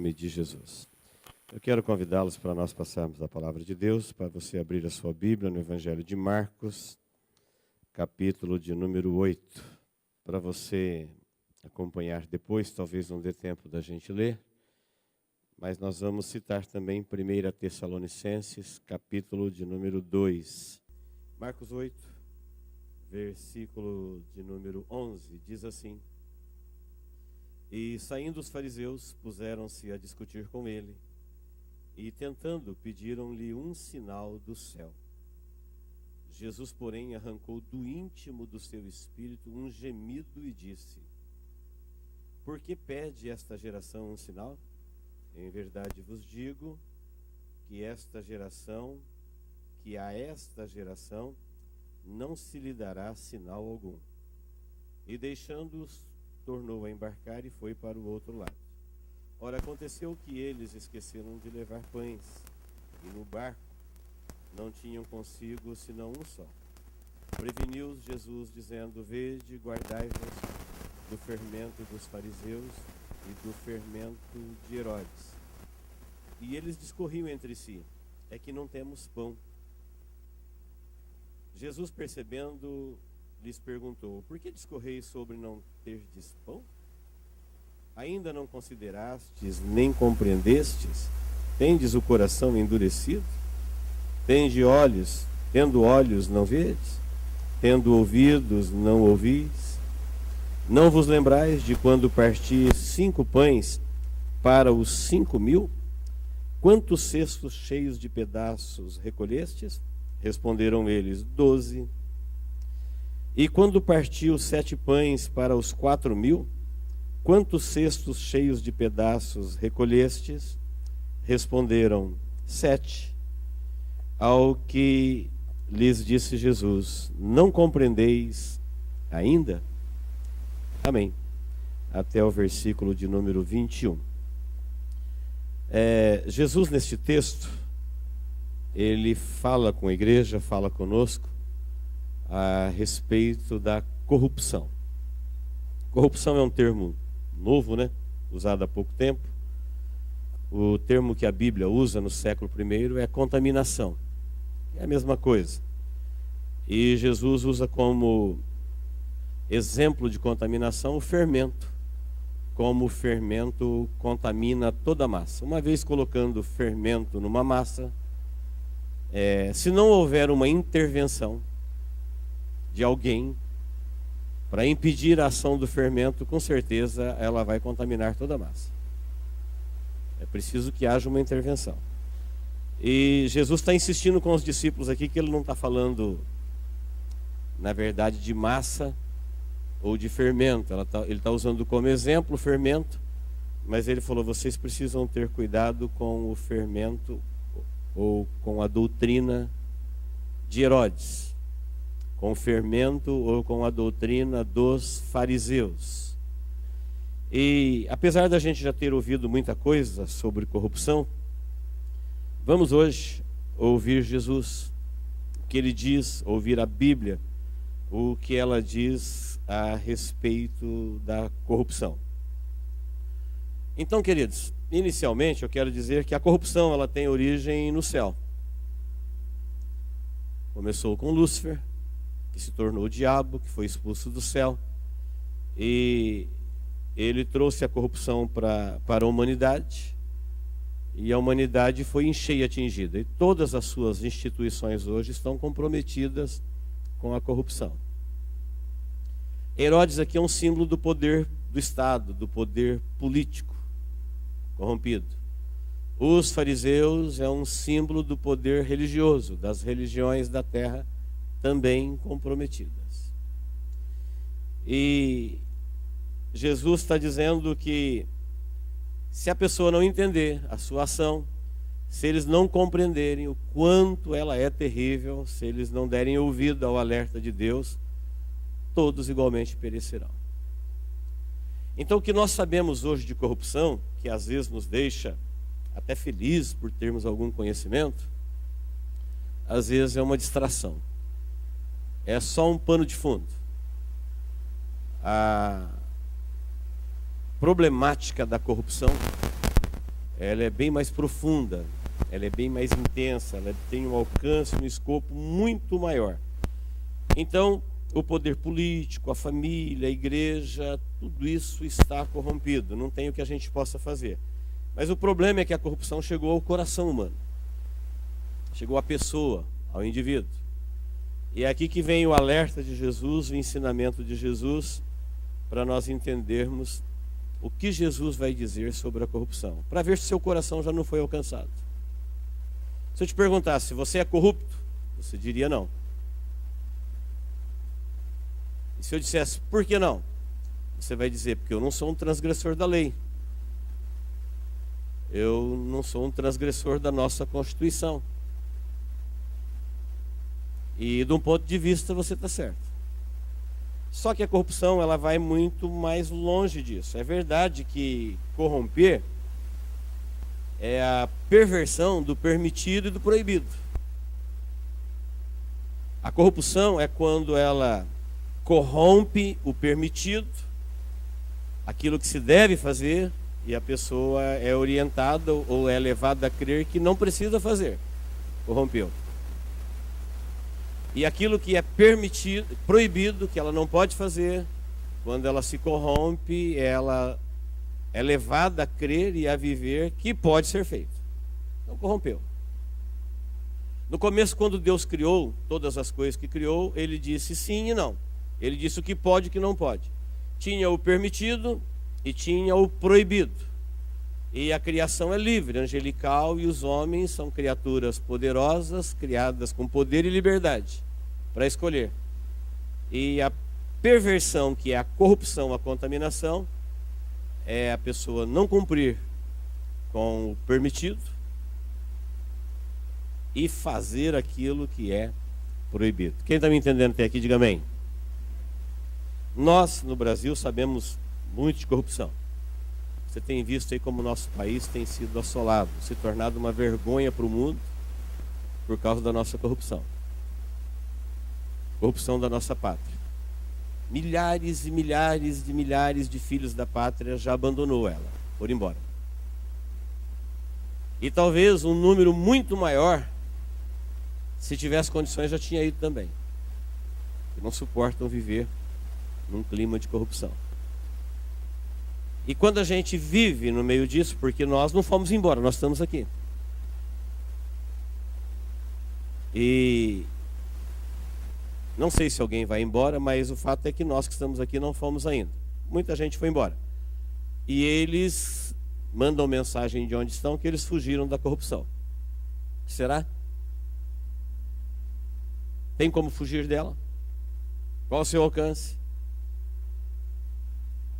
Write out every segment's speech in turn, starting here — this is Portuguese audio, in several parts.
nome de Jesus. Eu quero convidá-los para nós passarmos a palavra de Deus, para você abrir a sua Bíblia no Evangelho de Marcos, capítulo de número 8, para você acompanhar depois, talvez não dê tempo da gente ler, mas nós vamos citar também 1 Tessalonicenses, capítulo de número 2. Marcos 8, versículo de número 11, diz assim: E saindo os fariseus, puseram-se a discutir com ele, e tentando, pediram-lhe um sinal do céu. Jesus, porém, arrancou do íntimo do seu espírito um gemido e disse: Por que pede esta geração um sinal? Em verdade vos digo que a esta geração não se lhe dará sinal algum. E deixando-os, tornou a embarcar e foi para o outro lado. Ora, aconteceu que eles esqueceram de levar pães, e no barco não tinham consigo senão um só. Preveniu-os Jesus, dizendo: Vede, guardai-vos do fermento dos fariseus e do fermento de Herodes. E eles discorriam entre si: É que não temos pão. Jesus, percebendo, lhes perguntou: Por que discorreis sobre não terdes pão? Ainda não considerastes, nem compreendestes? Tendes o coração endurecido? Tendo olhos, não vedes? Tendo ouvidos, não ouvis? Não vos lembrais de quando parti 5 pães para os 5.000? Quantos cestos cheios de pedaços recolhestes? Responderam eles: 12. E quando partiu 7 pães para os 4.000, quantos cestos cheios de pedaços recolhestes? Responderam: 7. Ao que lhes disse Jesus: Não compreendeis ainda? Amém. Até o versículo de número 21. Jesus, neste texto, ele fala com a igreja, fala conosco a respeito da corrupção. Corrupção é um termo novo, né? Usado há pouco tempo. O termo que a Bíblia usa no século I é contaminação. É a mesma coisa. E Jesus usa como exemplo de contaminação o fermento. Como o fermento contamina toda a massa. Uma vez colocando fermento numa massa, se não houver uma intervenção de alguém para impedir a ação do fermento, com certeza ela vai contaminar toda a massa. É preciso que haja uma intervenção. E Jesus está insistindo com os discípulos aqui que ele não está falando, na verdade, de massa ou de fermento. Ele está usando como exemplo o fermento, mas ele falou: vocês precisam ter cuidado com o fermento ou com a doutrina de Herodes, com o fermento ou com a doutrina dos fariseus. E apesar da gente já ter ouvido muita coisa sobre corrupção, vamos hoje ouvir Jesus, o que ele diz, ouvir a Bíblia, o que ela diz a respeito da corrupção. Então, queridos, inicialmente eu quero dizer que a corrupção ela tem origem no céu. Começou com Lúcifer, que se tornou o diabo, que foi expulso do céu, e ele trouxe a corrupção para a humanidade, e a humanidade foi em cheio atingida, e todas as suas instituições hoje estão comprometidas com a corrupção. Herodes aqui é um símbolo do poder do Estado, do poder político corrompido. Os fariseus é um símbolo do poder religioso, das religiões da terra também comprometidas. E Jesus está dizendo que se a pessoa não entender a sua ação, se eles não compreenderem o quanto ela é terrível, se eles não derem ouvido ao alerta de Deus, todos igualmente perecerão. Então, o que nós sabemos hoje de corrupção, que às vezes nos deixa até felizes por termos algum conhecimento, às vezes é uma distração. É só um pano de fundo. A problemática da corrupção ela é bem mais profunda, ela é bem mais intensa, ela tem um alcance, um escopo muito maior. Então, o poder político, a família, a igreja, tudo isso está corrompido, não tem o que a gente possa fazer. Mas o problema é que a corrupção chegou ao coração humano, chegou à pessoa, ao indivíduo. E é aqui que vem o alerta de Jesus, o ensinamento de Jesus, para nós entendermos o que Jesus vai dizer sobre a corrupção, para ver se seu coração já não foi alcançado. Se eu te perguntasse, você é corrupto? Você diria não. E se eu dissesse, por que não? Você vai dizer, porque eu não sou um transgressor da lei. Eu não sou um transgressor da nossa Constituição. E de um ponto de vista você está certo. Só que a corrupção ela vai muito mais longe disso. É verdade que corromper é a perversão do permitido e do proibido. A corrupção é quando ela corrompe o permitido, aquilo que se deve fazer, e a pessoa é orientada ou é levada a crer que não precisa fazer. Corrompeu. E aquilo que é permitido, proibido, que ela não pode fazer, quando ela se corrompe, ela é levada a crer e a viver que pode ser feito. Então corrompeu. No começo, quando Deus criou todas as coisas que criou, Ele disse sim e não. Ele disse o que pode e o que não pode. Tinha o permitido e tinha o proibido. E a criação é livre, angelical, e os homens são criaturas poderosas, criadas com poder e liberdade para escolher. E a perversão, que é a corrupção, a contaminação, é a pessoa não cumprir com o permitido e fazer aquilo que é proibido. Quem está me entendendo até aqui, diga amém. Nós, no Brasil, sabemos muito de corrupção. Você tem visto aí como o nosso país tem sido assolado, se tornado uma vergonha para o mundo por causa da nossa corrupção. Corrupção da nossa pátria. Milhares e milhares de filhos da pátria já abandonou ela, foram embora. E talvez um número muito maior, se tivesse condições, já tinha ido também. Que não suportam viver num clima de corrupção. E quando a gente vive no meio disso, porque nós não fomos embora, nós estamos aqui. E não sei se alguém vai embora, mas o fato é que nós que estamos aqui não fomos ainda. Muita gente foi embora. E eles mandam mensagem de onde estão, que eles fugiram da corrupção. Será? Tem como fugir dela? Qual o seu alcance?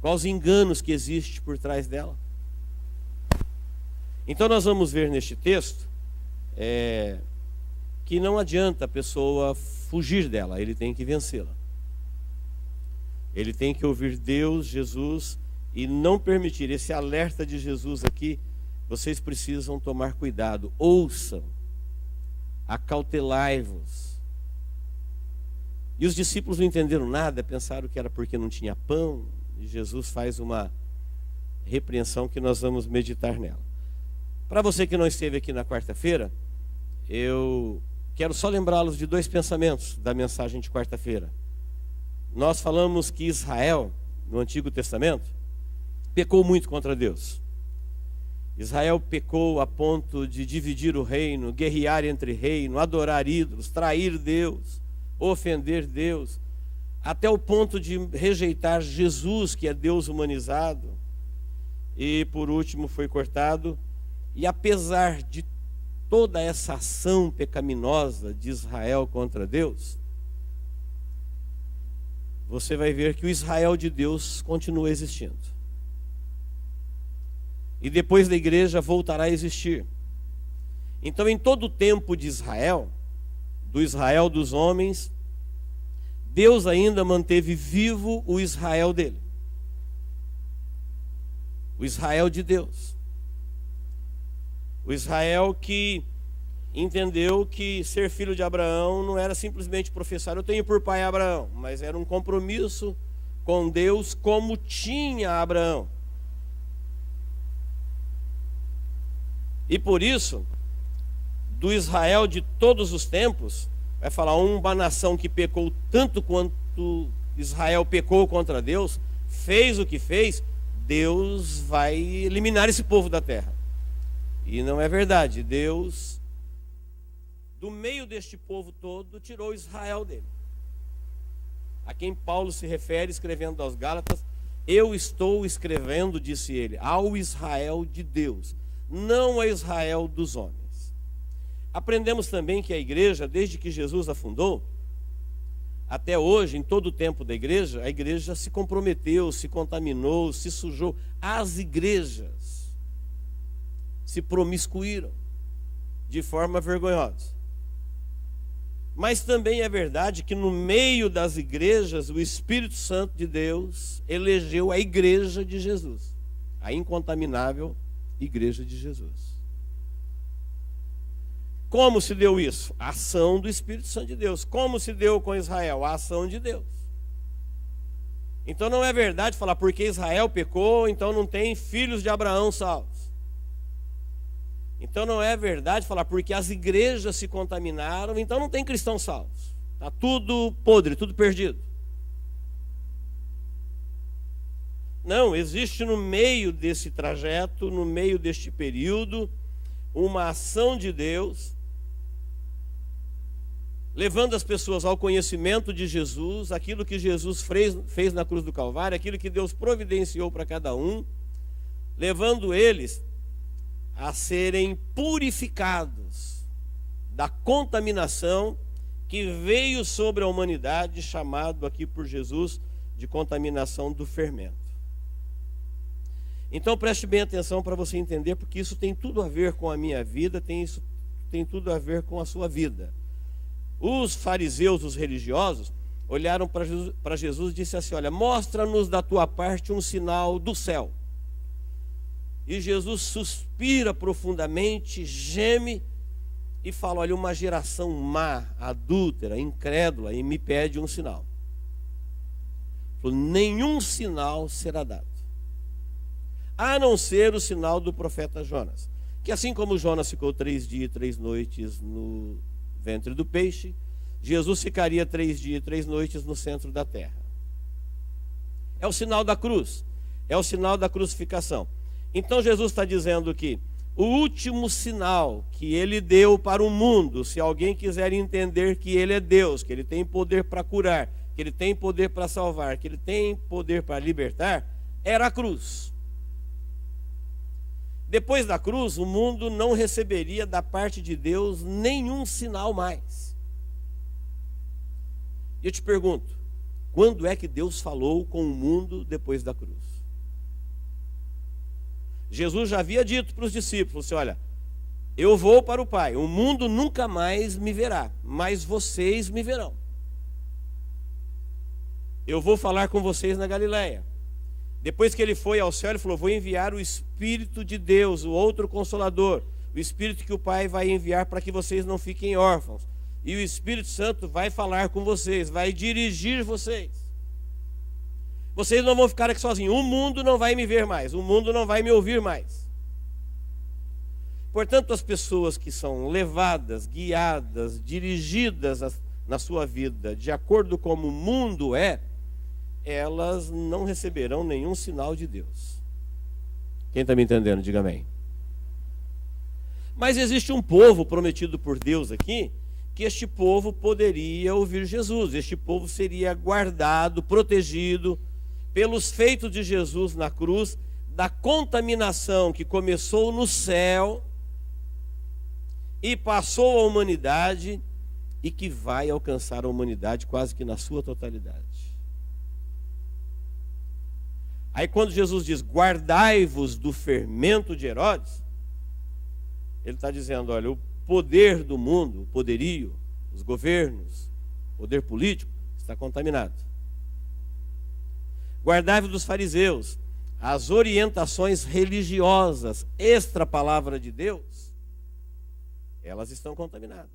Quais os enganos que existem por trás dela? Então nós vamos ver neste texto que não adianta a pessoa fugir dela, ele tem que vencê-la. Ele tem que ouvir Deus, Jesus, e não permitir. Esse alerta de Jesus aqui, vocês precisam tomar cuidado. Ouçam, acautelai-vos. E os discípulos não entenderam nada, pensaram que era porque não tinha pão. E Jesus faz uma repreensão que nós vamos meditar nela. Para você que não esteve aqui na quarta-feira, eu quero só lembrá-los de dois pensamentos da mensagem de quarta-feira. Nós falamos que Israel, no Antigo Testamento, pecou muito contra Deus. Israel pecou a ponto de dividir o reino, guerrear entre reinos, adorar ídolos, trair Deus, ofender Deus, até o ponto de rejeitar Jesus, que é Deus humanizado, e por último foi cortado. E apesar de toda essa ação pecaminosa de Israel contra Deus, você vai ver que o Israel de Deus continua existindo. E depois da igreja voltará a existir. Então, em todo o tempo de Israel, do Israel dos homens, Deus ainda manteve vivo o Israel dele. O Israel de Deus. O Israel que entendeu que ser filho de Abraão não era simplesmente professar, eu tenho por pai Abraão, mas era um compromisso com Deus como tinha Abraão. E por isso, do Israel de todos os tempos, vai falar uma nação que pecou tanto quanto Israel pecou contra Deus, fez o que fez, Deus vai eliminar esse povo da terra. E não é verdade. Deus, do meio deste povo todo, tirou Israel dele. A quem Paulo se refere escrevendo aos Gálatas: eu estou escrevendo, disse ele, ao Israel de Deus, não a Israel dos homens. Aprendemos também que a igreja, desde que Jesus a fundou, até hoje, em todo o tempo da igreja, a igreja se comprometeu, se contaminou, se sujou. As igrejas se promiscuíram de forma vergonhosa. Mas também é verdade que no meio das igrejas, o Espírito Santo de Deus elegeu a igreja de Jesus, a incontaminável igreja de Jesus. Como se deu isso? A ação do Espírito Santo de Deus. Como se deu com Israel? A ação de Deus. Então não é verdade falar porque Israel pecou, então não tem filhos de Abraão salvos. Então não é verdade falar porque as igrejas se contaminaram, então não tem cristãos salvos. Está tudo podre, tudo perdido. Não, existe no meio desse trajeto, no meio deste período, uma ação de Deus, levando as pessoas ao conhecimento de Jesus, aquilo que Jesus fez na cruz do Calvário, aquilo que Deus providenciou para cada um, levando eles a serem purificados da contaminação que veio sobre a humanidade, chamado aqui por Jesus de contaminação do fermento. Então preste bem atenção para você entender, porque isso tem tudo a ver com a minha vida, tem tudo a ver com a sua vida. Os fariseus, os religiosos, olharam para Jesus e disseram assim: olha, mostra-nos da tua parte um sinal do céu. E Jesus suspira profundamente, geme e fala: olha, uma geração má, adúltera, incrédula, e me pede um sinal. Falou: nenhum sinal será dado, a não ser o sinal do profeta Jonas. Que assim como Jonas ficou 3 dias e 3 noites no ventre do peixe, Jesus ficaria 3 dias e 3 noites no centro da terra. É o sinal da cruz, é o sinal da crucificação. Então Jesus está dizendo que o último sinal que ele deu para o mundo, se alguém quiser entender que ele é Deus, que ele tem poder para curar, que ele tem poder para salvar, que ele tem poder para libertar, era a cruz. Depois da cruz, o mundo não receberia da parte de Deus nenhum sinal mais. E eu te pergunto, quando é que Deus falou com o mundo depois da cruz? Jesus já havia dito para os discípulos assim: olha, eu vou para o Pai, o mundo nunca mais me verá, mas vocês me verão. Eu vou falar com vocês na Galileia. Depois que ele foi ao céu, ele falou: vou enviar o Espírito de Deus, o outro Consolador, o Espírito que o Pai vai enviar para que vocês não fiquem órfãos. E o Espírito Santo vai falar com vocês, vai dirigir vocês. Vocês não vão ficar aqui sozinhos. O mundo não vai me ver mais, o mundo não vai me ouvir mais. Portanto, as pessoas que são levadas, guiadas, dirigidas na sua vida de acordo com como o mundo é, elas não receberão nenhum sinal de Deus. Quem está me entendendo, diga amém. Mas existe um povo prometido por Deus aqui, que este povo poderia ouvir Jesus. Este povo seria guardado, protegido pelos feitos de Jesus na cruz, da contaminação que começou no céu e passou à humanidade e que vai alcançar a humanidade quase que na sua totalidade. Aí quando Jesus diz: guardai-vos do fermento de Herodes, ele está dizendo: olha, o poder do mundo, o poderio, os governos, o poder político está contaminado. Guardai-vos dos fariseus, as orientações religiosas extra palavra de Deus, elas estão contaminadas.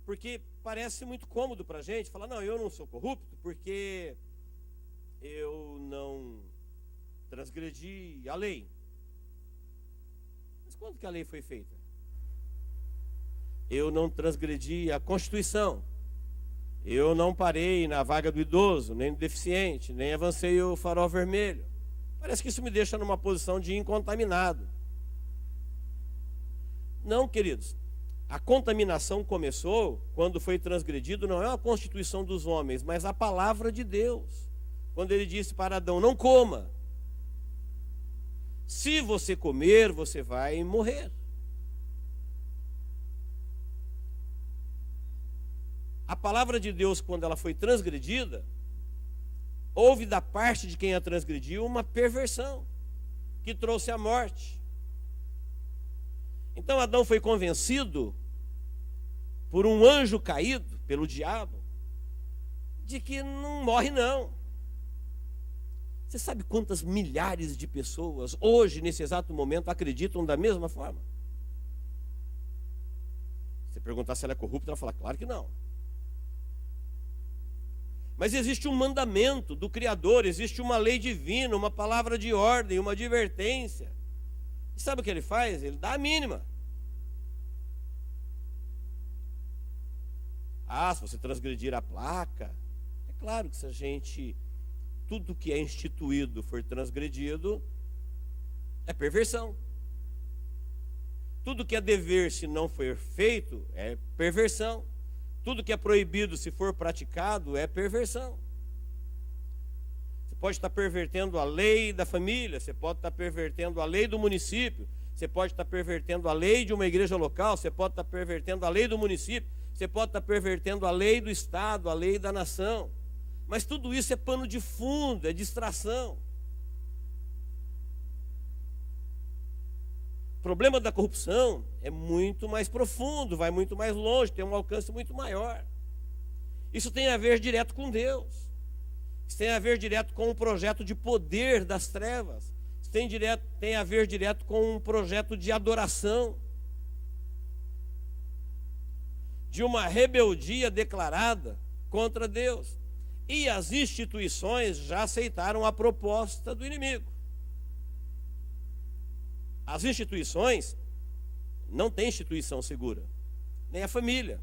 Porque parece muito cômodo para a gente falar: não, eu não sou corrupto porque eu não transgredi a lei. quando que a lei foi feita? Eu não transgredi a Constituição. Eu não parei na vaga do idoso, nem do deficiente, nem avancei o farol vermelho. Parece que isso me deixa numa posição de incontaminado. Não, queridos. A contaminação começou quando foi transgredido, não é a Constituição dos homens, mas a palavra de Deus. Quando ele disse para Adão, não coma. Se você comer, você vai morrer. A palavra de Deus, quando ela foi transgredida, houve da parte de quem a transgrediu uma perversão, que trouxe a morte. Então Adão foi convencido por um anjo caído, pelo diabo, de que não morre não. Você sabe quantas milhares de pessoas hoje, nesse exato momento, acreditam da mesma forma? Se perguntar se ela é corrupta, ela fala, claro que não. Mas existe um mandamento do Criador, existe uma lei divina, uma palavra de ordem, uma advertência. E sabe o que ele faz? Ele dá a mínima. Se você transgredir a placa, é claro que se a gente, tudo que é instituído for transgredido, é perversão. Tudo que é dever, se não for feito, é perversão. Tudo que é proibido, se for praticado, é perversão. Você pode estar pervertendo a lei da família, você pode estar pervertendo a lei do município, você pode estar pervertendo a lei de uma igreja local, você pode estar pervertendo a lei do município, você pode estar pervertendo a lei do Estado, a lei da nação. Mas tudo isso é pano de fundo, é distração. O problema da corrupção é muito mais profundo, vai muito mais longe, tem um alcance muito maior. Isso tem a ver direto com Deus. Isso tem a ver direto com um projeto de poder das trevas. Isso tem a ver direto com um projeto de adoração. De uma rebeldia declarada contra Deus. E as instituições já aceitaram a proposta do inimigo. As instituições não têm instituição segura, nem a família.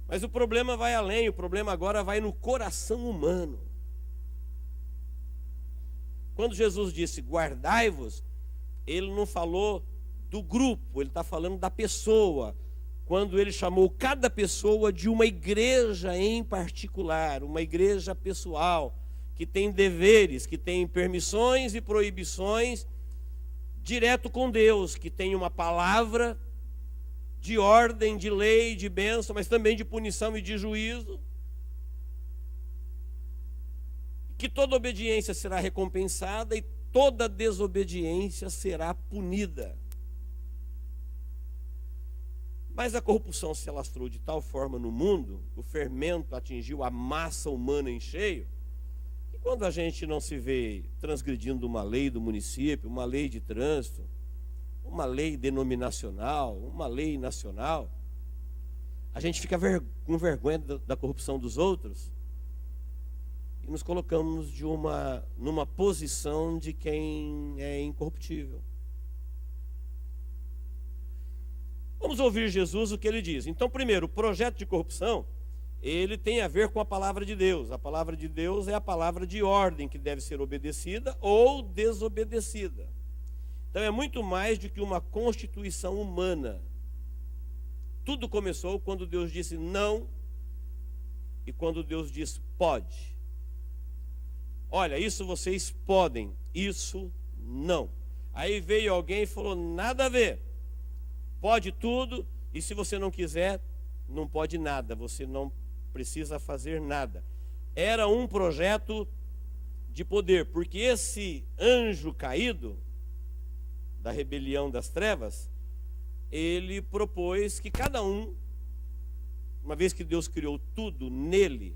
Mas o problema vai além, o problema agora vai no coração humano. Quando Jesus disse guardai-vos, ele não falou do grupo, ele está falando da pessoa. Quando ele chamou cada pessoa de uma igreja em particular, uma igreja pessoal, que tem deveres, que tem permissões e proibições direto com Deus, que tem uma palavra de ordem, de lei, de bênção, mas também de punição e de juízo. Que toda obediência será recompensada e toda desobediência será punida. Mas a corrupção se alastrou de tal forma no mundo, o fermento atingiu a massa humana em cheio, que quando a gente não se vê transgredindo uma lei do município, uma lei de trânsito, uma lei denominacional, uma lei nacional, a gente fica com vergonha da corrupção dos outros e nos colocamos numa posição de quem é incorruptível. Vamos ouvir Jesus o que ele diz. Então, primeiro, o projeto de corrupção, ele tem a ver com a palavra de Deus. A palavra de Deus é a palavra de ordem que deve ser obedecida ou desobedecida. Então é muito mais do que uma constituição humana. Tudo começou quando Deus disse não e quando Deus disse pode. Olha, isso vocês podem, isso não. Aí veio alguém e falou, nada a ver. Pode tudo, e se você não quiser, não pode nada, você não precisa fazer nada. Era um projeto de poder, porque esse anjo caído, da rebelião das trevas, ele propôs que cada um, uma vez que Deus criou tudo nele,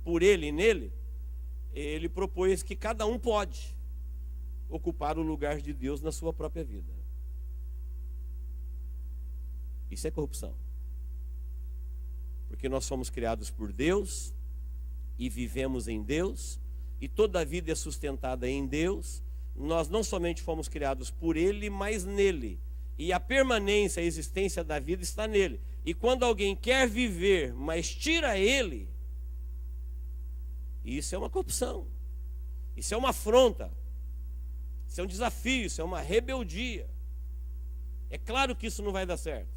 por ele e nele, ele propôs que cada um pode ocupar o lugar de Deus na sua própria vida. Isso é corrupção. Porque nós somos criados por Deus e vivemos em Deus, e toda a vida é sustentada em Deus, nós não somente fomos criados por Ele, mas nele. E a permanência, a existência da vida está nele. E quando alguém quer viver, mas tira Ele, isso é uma corrupção. Isso é uma afronta. Isso é um desafio, isso é uma rebeldia. É claro que isso não vai dar certo.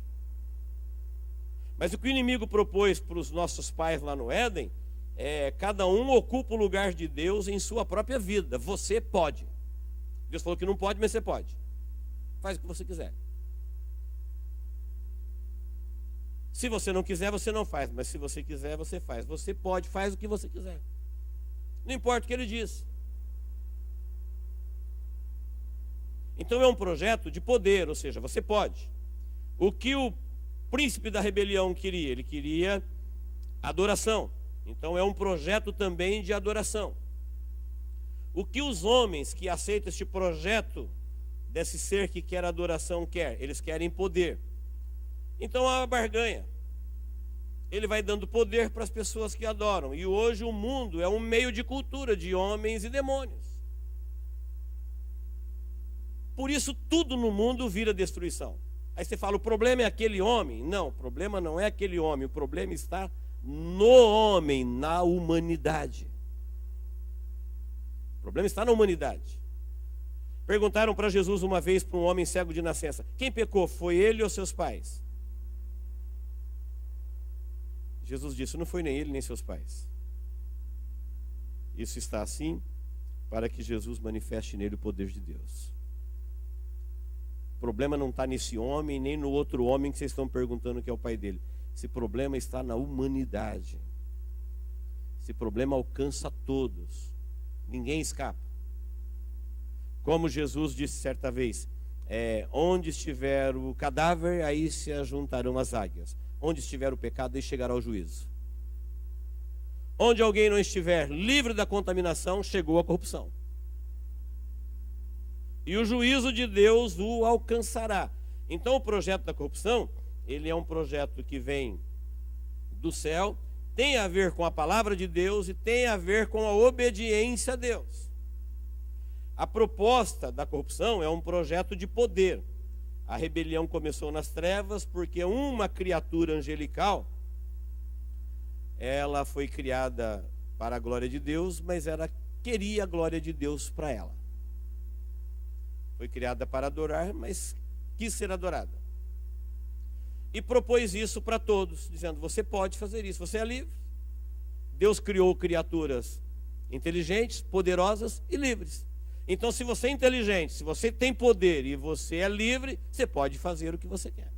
Mas o que o inimigo propôs para os nossos pais lá no Éden é: cada um ocupa o lugar de Deus em sua própria vida. Você pode. Deus falou que não pode, mas você pode. Faz o que você quiser. Se você não quiser, você não faz. Mas se você quiser, você faz. Você pode, faz o que você quiser. Não importa o que ele diz. Então é um projeto de poder, ou seja, você pode. O que o príncipe da rebelião queria? Ele queria adoração. Então é um projeto também de adoração. O que os homens que aceitam este projeto desse ser que quer adoração quer? Eles querem poder. Então há uma barganha. Ele vai dando poder para as pessoas que adoram. E hoje o mundo é um meio de cultura de homens e demônios. Por isso tudo no mundo vira destruição. Aí você fala, o problema é aquele homem? Não, o problema não é aquele homem. O problema está no homem, na humanidade. O problema está na humanidade. Perguntaram para Jesus uma vez, para um homem cego de nascença: quem pecou, foi ele ou seus pais? Jesus disse: não foi nem ele nem seus pais. Isso está assim para que Jesus manifeste nele o poder de Deus. O problema não está nesse homem, nem no outro homem que vocês estão perguntando que é o pai dele. Esse problema está na humanidade. Esse problema alcança todos. Ninguém escapa. Como Jesus disse certa vez, onde estiver o cadáver, aí se ajuntarão as águias. Onde estiver o pecado, aí chegará o juízo. Onde alguém não estiver livre da contaminação, chegou a corrupção. E o juízo de Deus o alcançará. Então o projeto da corrupção, ele é um projeto que vem do céu, tem a ver com a palavra de Deus e tem a ver com a obediência a Deus. A proposta da corrupção é um projeto de poder. A rebelião começou nas trevas porque uma criatura angelical, ela foi criada para a glória de Deus, mas ela queria a glória de Deus para ela. Foi criada para adorar, mas quis ser adorada. E propôs isso para todos, dizendo: você pode fazer isso, você é livre. Deus criou criaturas inteligentes, poderosas e livres. Então, se você é inteligente, se você tem poder e você é livre, você pode fazer o que você quer.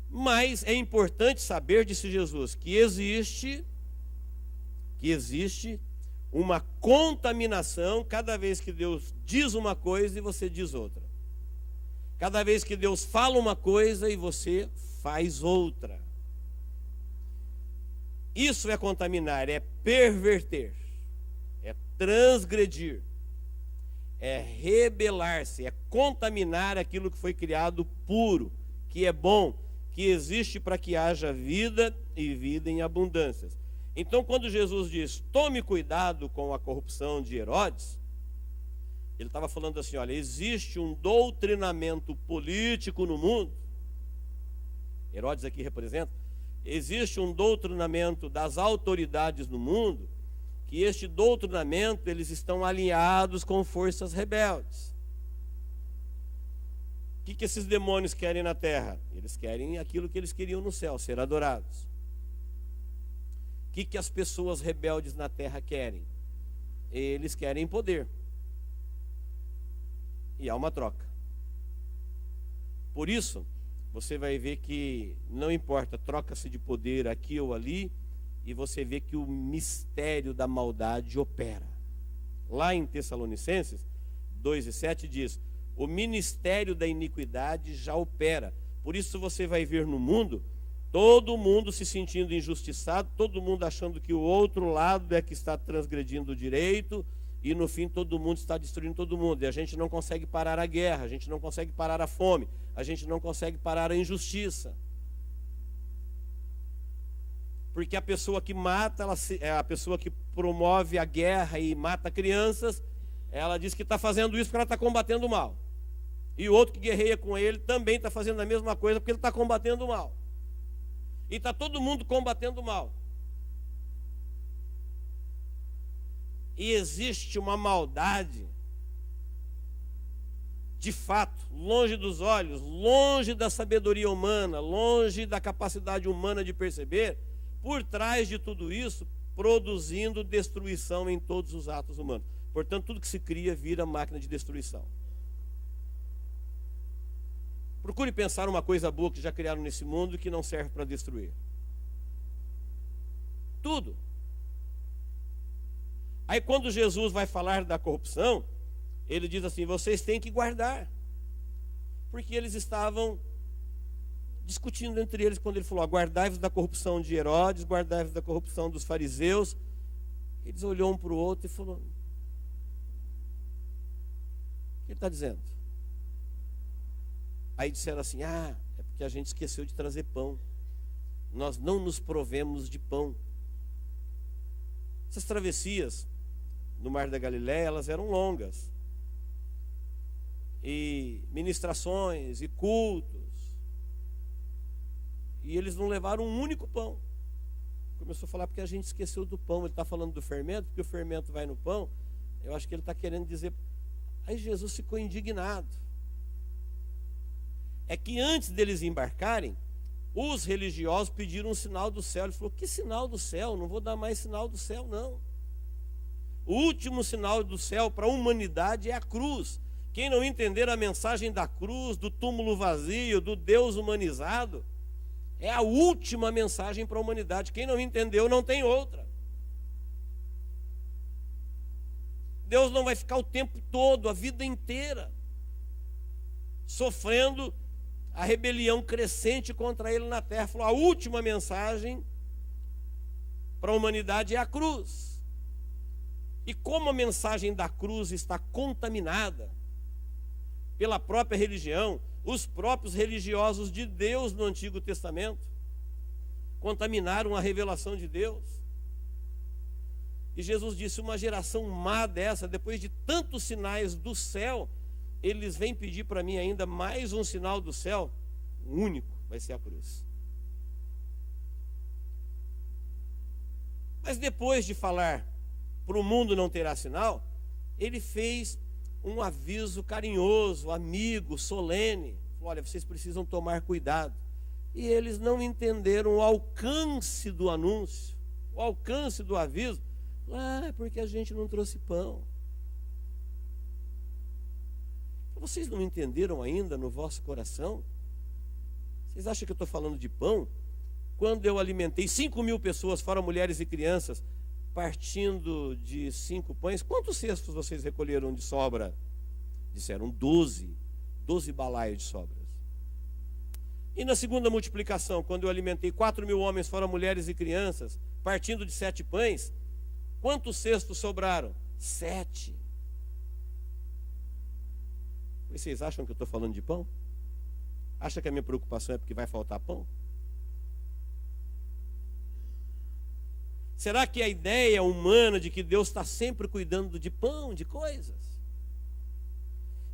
Mas é importante saber, disse Jesus, que existe uma contaminação cada vez que Deus diz uma coisa e você diz outra. Cada vez que Deus fala uma coisa e você faz outra. Isso é contaminar, é perverter, é transgredir, é rebelar-se, é contaminar aquilo que foi criado puro, que é bom, que existe para que haja vida e vida em abundâncias. Então, quando Jesus diz: tome cuidado com a corrupção de Herodes, ele estava falando assim: olha, existe um doutrinamento político no mundo. Herodes aqui representa. Existe um doutrinamento das autoridades no mundo, que este doutrinamento, eles estão alinhados com forças rebeldes. O que esses demônios querem na terra? Eles querem aquilo que eles queriam no céu, ser adorados. O que as pessoas rebeldes na terra querem? Eles querem poder. E há uma troca. Por isso, você vai ver que não importa, troca-se de poder aqui ou ali, e você vê que o mistério da maldade opera. Lá em Tessalonicenses 2:7 diz: o ministério da iniquidade já opera. Por isso você vai ver no mundo todo mundo se sentindo injustiçado, todo mundo achando que o outro lado é que está transgredindo o direito, e no fim todo mundo está destruindo todo mundo. E a gente não consegue parar a guerra, a gente não consegue parar a fome, a gente não consegue parar a injustiça. Porque a pessoa que mata, a pessoa que promove a guerra e mata crianças, ela diz que está fazendo isso porque ela está combatendo o mal. E o outro que guerreia com ele também está fazendo a mesma coisa porque ele está combatendo o mal. E está todo mundo combatendo o mal. E existe uma maldade, de fato, longe dos olhos, longe da sabedoria humana, longe da capacidade humana de perceber, por trás de tudo isso, produzindo destruição em todos os atos humanos. Portanto, tudo que se cria vira máquina de destruição. Procure pensar uma coisa boa que já criaram nesse mundo e que não serve para destruir. Tudo. Aí quando Jesus vai falar da corrupção, ele diz assim, vocês têm que guardar. Porque eles estavam discutindo entre eles quando ele falou, guardai-vos da corrupção de Herodes, guardai-vos da corrupção dos fariseus. Eles olhou um para o outro e falou, o que ele está dizendo? Aí disseram assim, é porque a gente esqueceu de trazer pão. Nós não nos provemos de pão. Essas travessias no Mar da Galileia, elas eram longas. E ministrações e cultos. E eles não levaram um único pão. Começou a falar porque a gente esqueceu do pão. Ele está falando do fermento, porque o fermento vai no pão. Eu acho que ele está querendo dizer. Aí Jesus ficou indignado. É que antes deles embarcarem, os religiosos pediram um sinal do céu. Ele falou, que sinal do céu? Não vou dar mais sinal do céu, não. O último sinal do céu para a humanidade é a cruz. Quem não entender a mensagem da cruz, do túmulo vazio, do Deus humanizado, é a última mensagem para a humanidade. Quem não entendeu não tem outra. Deus não vai ficar o tempo todo, a vida inteira, sofrendo a rebelião crescente contra ele na terra. Falou, a última mensagem para a humanidade é a cruz. E como a mensagem da cruz está contaminada pela própria religião, os próprios religiosos de Deus no Antigo Testamento contaminaram a revelação de Deus. E Jesus disse, uma geração má dessa, depois de tantos sinais do céu, eles vêm pedir para mim ainda mais um sinal do céu, um único, vai ser a cruz. Mas depois de falar, para o mundo não terá sinal, ele fez um aviso carinhoso, amigo, solene. Falou, olha, vocês precisam tomar cuidado. E eles não entenderam o alcance do anúncio, o alcance do aviso. É porque a gente não trouxe pão. Vocês não entenderam ainda no vosso coração? Vocês acham que eu estou falando de pão? Quando eu alimentei 5.000 pessoas, fora mulheres e crianças, partindo de 5 pães, quantos cestos vocês recolheram de sobra? Disseram 12 balaios de sobras. E na segunda multiplicação, quando eu alimentei 4.000 homens, fora mulheres e crianças, partindo de 7 pães, quantos cestos sobraram? 7. Vocês acham que eu estou falando de pão? Acha que a minha preocupação é porque vai faltar pão? Será que a ideia humana de que Deus está sempre cuidando de pão, de coisas?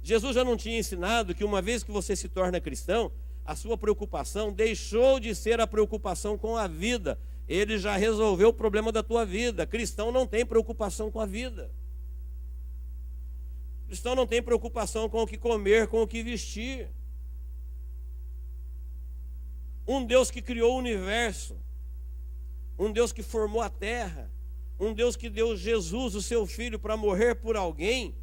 Jesus já não tinha ensinado que uma vez que você se torna cristão, a sua preocupação deixou de ser a preocupação com a vida. Ele já resolveu o problema da tua vida. Cristão não tem preocupação com a vida. Cristão não tem preocupação com o que comer, com o que vestir. Um Deus que criou o universo, um Deus que formou a terra, um Deus que deu Jesus, o seu filho, para morrer por alguém,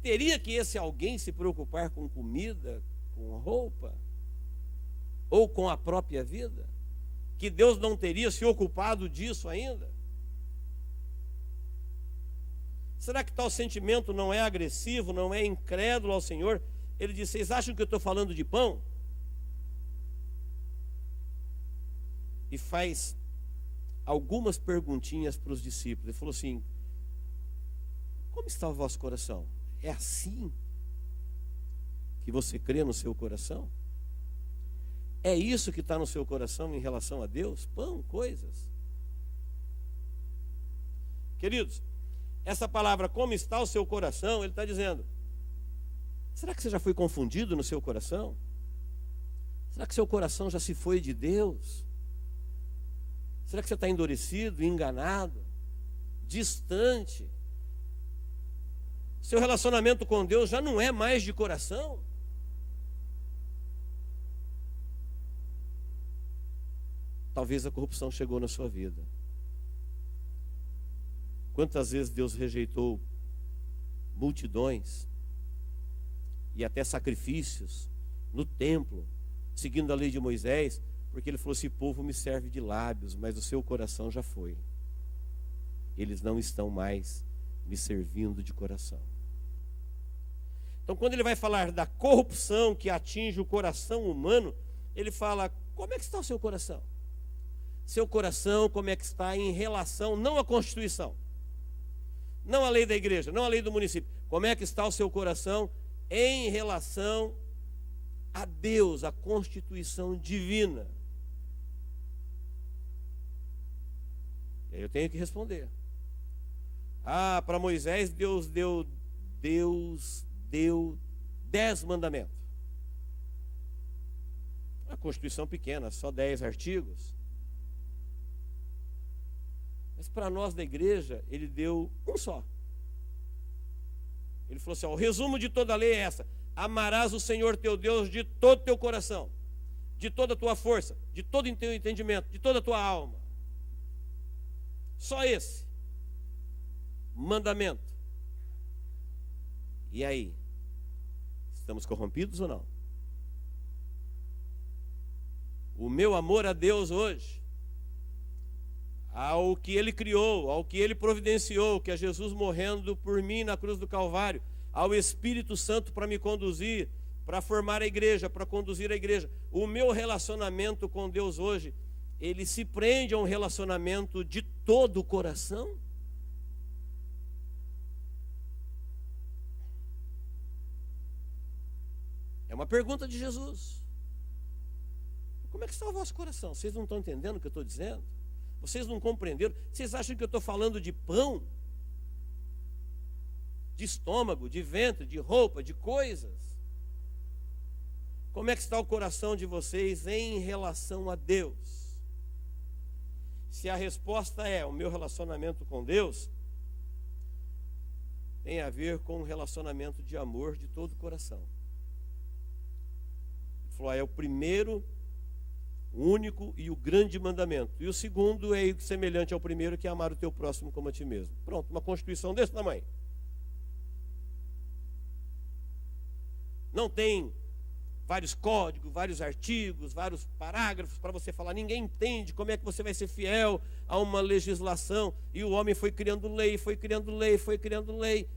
teria que esse alguém se preocupar com comida, com roupa, ou com a própria vida? Que Deus não teria se ocupado disso ainda? Será que tal sentimento não é agressivo, não é incrédulo ao Senhor? Ele disse, vocês acham que eu estou falando de pão? E faz algumas perguntinhas para os discípulos. Ele falou assim, como está o vosso coração? É assim que você crê no seu coração? É isso que está no seu coração em relação a Deus? Pão, coisas. Queridos, essa palavra, como está o seu coração, ele está dizendo, será que você já foi confundido no seu coração? Será que seu coração já se foi de Deus? Será que você está endurecido, enganado, distante? Seu relacionamento com Deus já não é mais de coração? Talvez a corrupção chegou na sua vida. Quantas vezes Deus rejeitou multidões e até sacrifícios no templo, seguindo a lei de Moisés, porque ele falou, esse povo me serve de lábios, mas o seu coração já foi. Eles não estão mais me servindo de coração. Então, quando ele vai falar da corrupção que atinge o coração humano, ele fala, como é que está o seu coração? Seu coração, como é que está em relação, não à Constituição, não à lei da igreja, não à lei do município. Como é que está o seu coração em relação a Deus, a Constituição divina? E aí eu tenho que responder. Para Moisés, Deus deu 10 mandamentos. A Constituição pequena, só 10 artigos. Mas para nós da igreja, ele deu um só. Ele falou assim, o resumo de toda a lei é essa: amarás o Senhor teu Deus de todo o teu coração, de toda a tua força, de todo o teu entendimento, de toda a tua alma. Só esse mandamento. E aí? Estamos corrompidos ou não? O meu amor a Deus hoje, ao que Ele criou, ao que Ele providenciou, que é Jesus morrendo por mim na cruz do Calvário, ao Espírito Santo para me conduzir, para formar a igreja, para conduzir a igreja. O meu relacionamento com Deus hoje, ele se prende a um relacionamento de todo o coração? É uma pergunta de Jesus. Como é que está o vosso coração? Vocês não estão entendendo o que eu estou dizendo? Vocês não compreenderam? Vocês acham que eu estou falando de pão? De estômago, de ventre, de roupa, de coisas? Como é que está o coração de vocês em relação a Deus? Se a resposta é o meu relacionamento com Deus, tem a ver com um relacionamento de amor de todo o coração. Ele falou, é o primeiro, o único e o grande mandamento. E o segundo é semelhante ao primeiro, que é amar o teu próximo como a ti mesmo. Pronto, uma Constituição desse tamanho. Não tem vários códigos, vários artigos, vários parágrafos para você falar. Ninguém entende como é que você vai ser fiel a uma legislação. E o homem foi criando lei, foi criando lei, foi criando lei.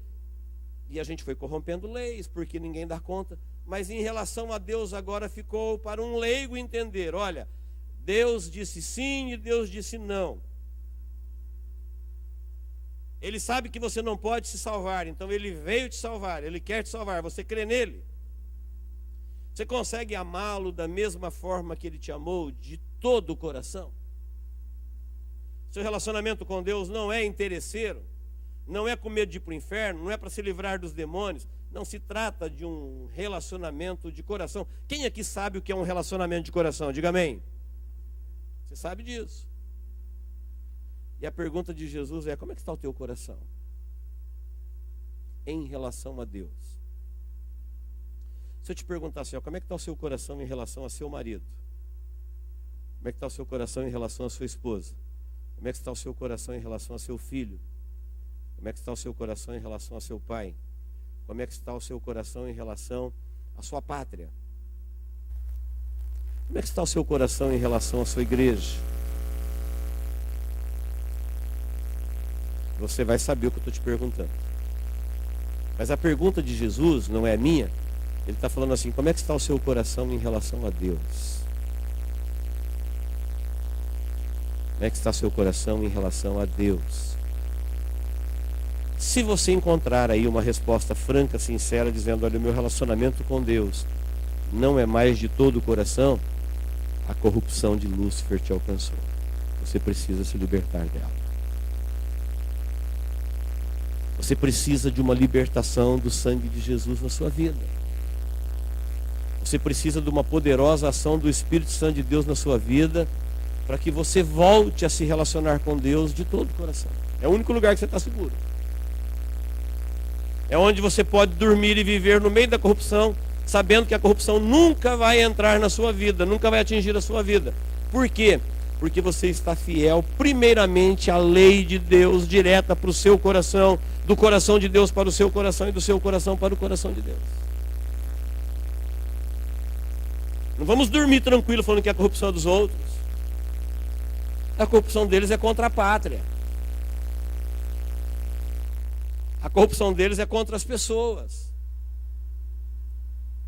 E a gente foi corrompendo leis, porque ninguém dá conta. Mas em relação a Deus agora ficou para um leigo entender. Olha, Deus disse sim e Deus disse não. Ele sabe que você não pode se salvar, então Ele veio te salvar, Ele quer te salvar, você crê nele? Você consegue amá-lo da mesma forma que Ele te amou, de todo o coração? Seu relacionamento com Deus não é interesseiro, não é com medo de ir para o inferno, não é para se livrar dos demônios. Não se trata de um relacionamento de coração. Quem aqui sabe o que é um relacionamento de coração? Diga amém. Você sabe disso. E a pergunta de Jesus é, como é que está o teu coração em relação a Deus? Se eu te perguntar assim, como é que está o seu coração em relação a seu marido? Como é que está o seu coração em relação a sua esposa? Como é que está o seu coração em relação a seu filho? Como é que está o seu coração em relação a seu pai? Como é que está o seu coração em relação à sua pátria? Como é que está o seu coração em relação à sua igreja? Você vai saber o que eu estou te perguntando. Mas a pergunta de Jesus não é minha. Ele está falando assim, como é que está o seu coração em relação a Deus? Como é que está o seu coração em relação a Deus? Se você encontrar aí uma resposta franca, sincera, dizendo, olha, o meu relacionamento com Deus não é mais de todo o coração, a corrupção de Lúcifer te alcançou. Você precisa se libertar dela. Você precisa de uma libertação do sangue de Jesus na sua vida. Você precisa de uma poderosa ação do Espírito Santo de Deus na sua vida, para que você volte a se relacionar com Deus de todo o coração. É o único lugar que você está seguro. É onde você pode dormir e viver no meio da corrupção, sabendo que a corrupção nunca vai entrar na sua vida, nunca vai atingir a sua vida. Por quê? Porque você está fiel primeiramente à lei de Deus, direta para o seu coração, do coração de Deus para o seu coração e do seu coração para o coração de Deus. Não vamos dormir tranquilo falando que a corrupção é dos outros. A corrupção deles é contra a pátria. A corrupção deles é contra as pessoas.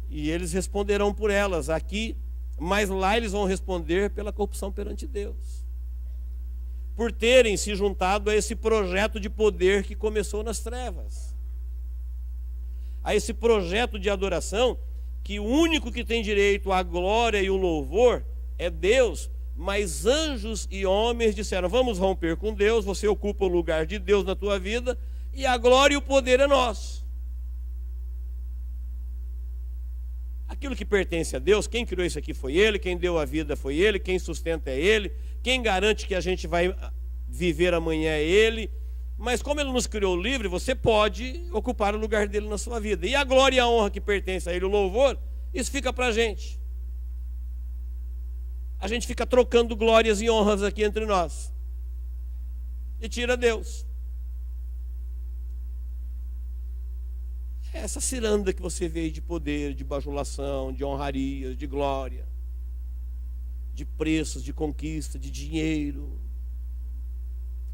E eles responderão por elas aqui, mas lá eles vão responder pela corrupção perante Deus. Por terem se juntado a esse projeto de poder que começou nas trevas. A esse projeto de adoração, que o único que tem direito à glória e o louvor é Deus, mas anjos e homens disseram: vamos romper com Deus, você ocupa o lugar de Deus na tua vida, e a glória e o poder é nosso. Aquilo que pertence a Deus, quem criou isso aqui foi Ele, quem deu a vida foi Ele, quem sustenta é Ele, quem garante que a gente vai viver amanhã é Ele. Mas como Ele nos criou livre, você pode ocupar o lugar dele na sua vida. E a glória e a honra que pertence a Ele, o louvor, isso fica para a gente. A gente fica trocando glórias e honras aqui entre nós. E tira Deus. Essa ciranda que você vê de poder, de bajulação, de honrarias, de glória, de preços, de conquista, de dinheiro,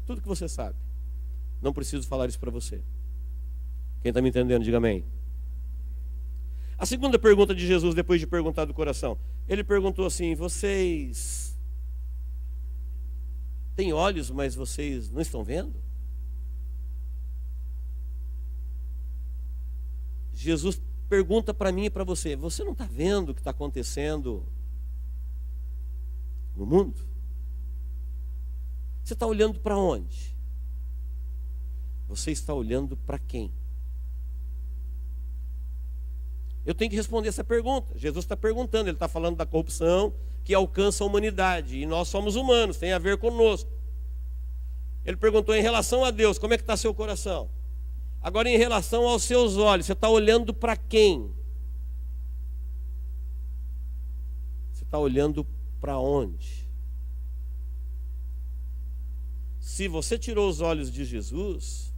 tudo que você sabe. Não preciso falar isso para você. Quem está me entendendo, diga amém. A segunda pergunta de Jesus, depois de perguntar do coração, ele perguntou assim: vocês têm olhos, mas vocês não estão vendo? Jesus pergunta para mim e para você: você não está vendo o que está acontecendo no mundo? Você está olhando para onde? Você está olhando para quem? Eu tenho que responder essa pergunta. Jesus está perguntando, ele está falando da corrupção que alcança a humanidade, e nós somos humanos, tem a ver conosco. Ele perguntou em relação a Deus: como é que está seu coração? Agora, em relação aos seus olhos, você está olhando para quem? Você está olhando para onde? Se você tirou os olhos de Jesus,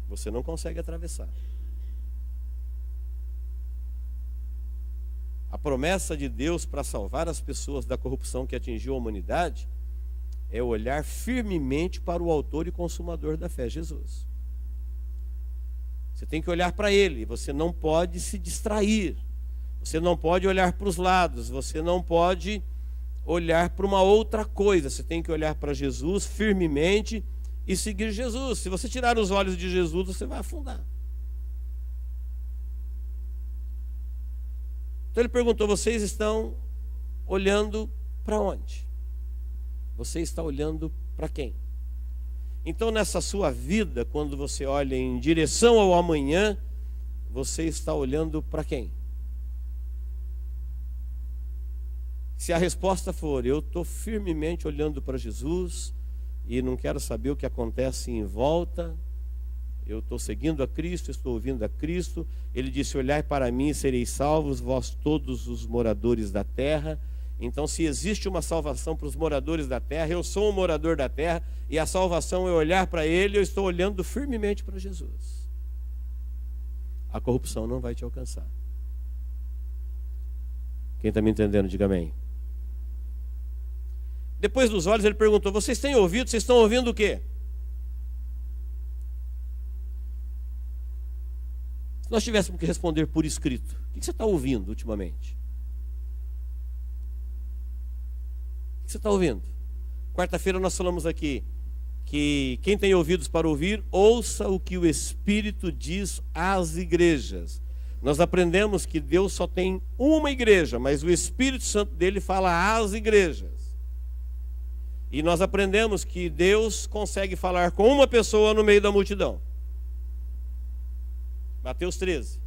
você não consegue atravessar. A promessa de Deus para salvar as pessoas da corrupção que atingiu a humanidade é olhar firmemente para o autor e consumador da fé, Jesus. Você tem que olhar para Ele, você não pode se distrair, você não pode olhar para os lados, você não pode olhar para uma outra coisa, você tem que olhar para Jesus firmemente e seguir Jesus. Se você tirar os olhos de Jesus, você vai afundar. Então ele perguntou: vocês estão olhando para onde? Você está olhando para quem? Então nessa sua vida, quando você olha em direção ao amanhã, você está olhando para quem? Se a resposta for: eu estou firmemente olhando para Jesus e não quero saber o que acontece em volta, eu estou seguindo a Cristo, estou ouvindo a Cristo. Ele disse: olhai para mim e sereis salvos, vós todos os moradores da terra. Então, se existe uma salvação para os moradores da terra, eu sou um morador da terra, e a salvação é olhar para Ele, eu estou olhando firmemente para Jesus. A corrupção não vai te alcançar. Quem está me entendendo, diga amém. Depois dos olhos, ele perguntou: vocês têm ouvido? Vocês estão ouvindo o quê? Se nós tivéssemos que responder por escrito, o que você está ouvindo ultimamente? O que você está ouvindo? Quarta-feira nós falamos aqui que quem tem ouvidos para ouvir, ouça o que o Espírito diz às igrejas. Nós aprendemos que Deus só tem uma igreja, mas o Espírito Santo dele fala às igrejas. E nós aprendemos que Deus consegue falar com uma pessoa no meio da multidão. Mateus 13.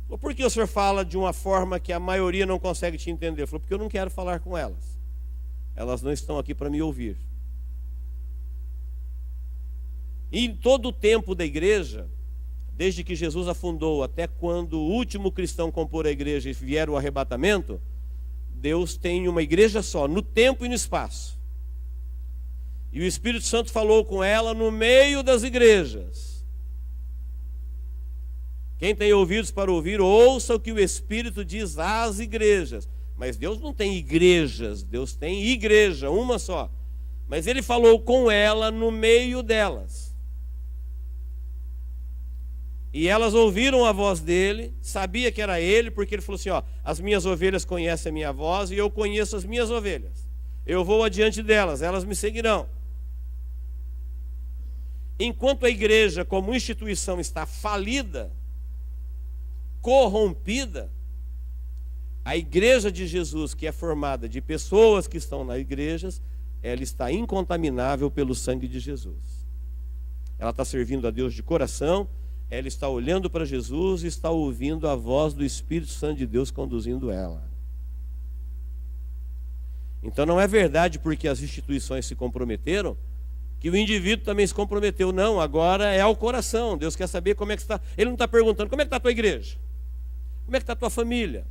Falou, por que o senhor fala de uma forma que a maioria não consegue te entender? Falou, porque eu não quero falar com elas. Elas não estão aqui para me ouvir. E em todo o tempo da igreja, desde que Jesus afundou até quando o último cristão compor a igreja e vier o arrebatamento, Deus tem uma igreja só, no tempo e no espaço. E o Espírito Santo falou com ela no meio das igrejas. Quem tem ouvidos para ouvir, ouça o que o Espírito diz às igrejas. Mas Deus não tem igrejas, Deus tem igreja, uma só. Mas Ele falou com ela no meio delas. E elas ouviram a voz dele, sabia que era ele, porque ele falou assim, ó, as minhas ovelhas conhecem a minha voz e eu conheço as minhas ovelhas. Eu vou adiante delas, elas me seguirão. Enquanto a igreja como instituição está falida, corrompida, a igreja de Jesus, que é formada de pessoas que estão nas igrejas, ela está incontaminável pelo sangue de Jesus. Ela está servindo a Deus de coração, ela está olhando para Jesus e está ouvindo a voz do Espírito Santo de Deus conduzindo ela. Então não é verdade porque as instituições se comprometeram que o indivíduo também se comprometeu. Não, agora é ao coração. Deus quer saber como é que está. Ele não está perguntando como é que está a tua igreja, como é que está a tua família,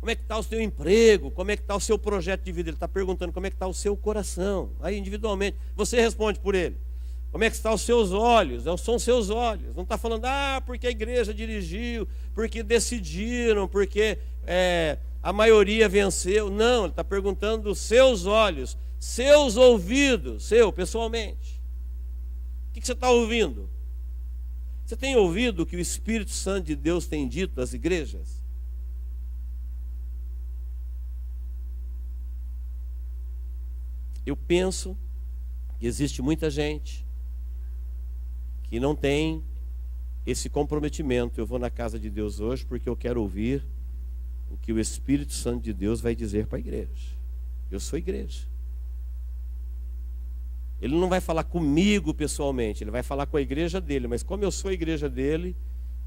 como é que está o seu emprego, como é que está o seu projeto de vida. Ele está perguntando como é que está o seu coração. Aí individualmente, você responde por ele. Como é que estão os seus olhos? São seus olhos. Não está falando, porque a igreja dirigiu, porque decidiram, porque a maioria venceu. Não, ele está perguntando os seus olhos, seus ouvidos, pessoalmente. O que você está ouvindo? Você tem ouvido o que o Espírito Santo de Deus tem dito às igrejas? Eu penso que existe muita gente que não tem esse comprometimento. Eu vou na casa de Deus hoje porque eu quero ouvir o que o Espírito Santo de Deus vai dizer para a igreja. Eu sou igreja. Ele não vai falar comigo pessoalmente, ele vai falar com a igreja dele, mas como eu sou a igreja dele,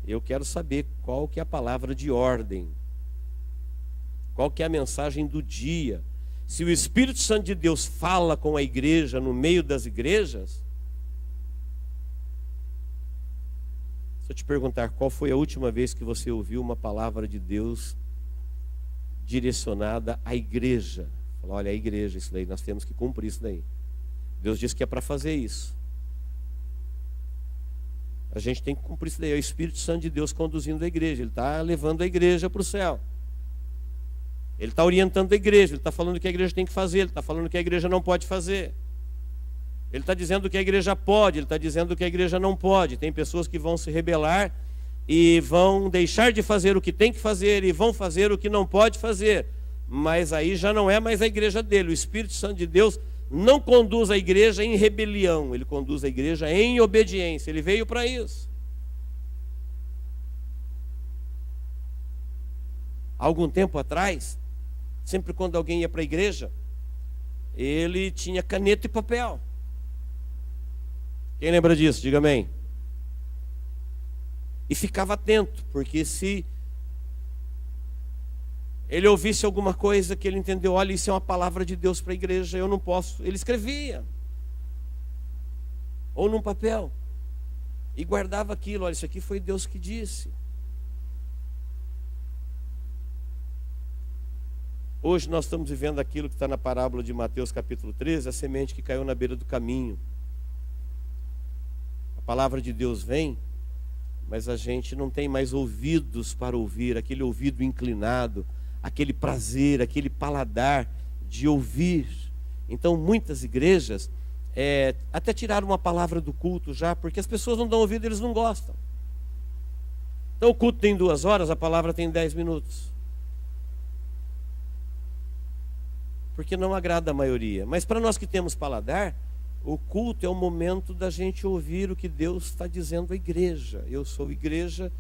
eu quero saber qual que é a palavra de ordem, qual que é a mensagem do dia. Se o Espírito Santo de Deus fala com a igreja no meio das igrejas, se eu te perguntar qual foi a última vez que você ouviu uma palavra de Deus direcionada à igreja, fala, olha, a igreja, isso daí, nós temos que cumprir isso daí. Deus disse que é para fazer isso. A gente tem que cumprir isso daí. É o Espírito Santo de Deus conduzindo a igreja. Ele está levando a igreja para o céu. Ele está orientando a igreja. Ele está falando o que a igreja tem que fazer. Ele está falando o que a igreja não pode fazer. Ele está dizendo o que a igreja pode. Ele está dizendo o que a igreja não pode. Tem pessoas que vão se rebelar e vão deixar de fazer o que tem que fazer e vão fazer o que não pode fazer. Mas aí já não é mais a igreja dele. O Espírito Santo de Deus não conduz a igreja em rebelião, ele conduz a igreja em obediência. Ele veio para isso. Há algum tempo atrás, sempre quando alguém ia para a igreja, ele tinha caneta e papel. Quem lembra disso? Diga amém. E ficava atento, porque se ele ouvisse alguma coisa que ele entendeu, olha, isso é uma palavra de Deus para a igreja, eu não posso. Ele escrevia. Ou num papel. E guardava aquilo, olha, isso aqui foi Deus que disse. Hoje nós estamos vivendo aquilo que está na parábola de Mateus capítulo 13, a semente que caiu na beira do caminho. A palavra de Deus vem, mas a gente não tem mais ouvidos para ouvir, aquele ouvido inclinado, aquele prazer, aquele paladar de ouvir. Então muitas igrejas até tiraram uma palavra do culto já, porque as pessoas não dão ouvido, eles não gostam. Então o culto tem 2 horas, a palavra tem 10 minutos. Porque não agrada a maioria. Mas para nós que temos paladar, o culto é o momento da gente ouvir o que Deus está dizendo à igreja. Eu sou igreja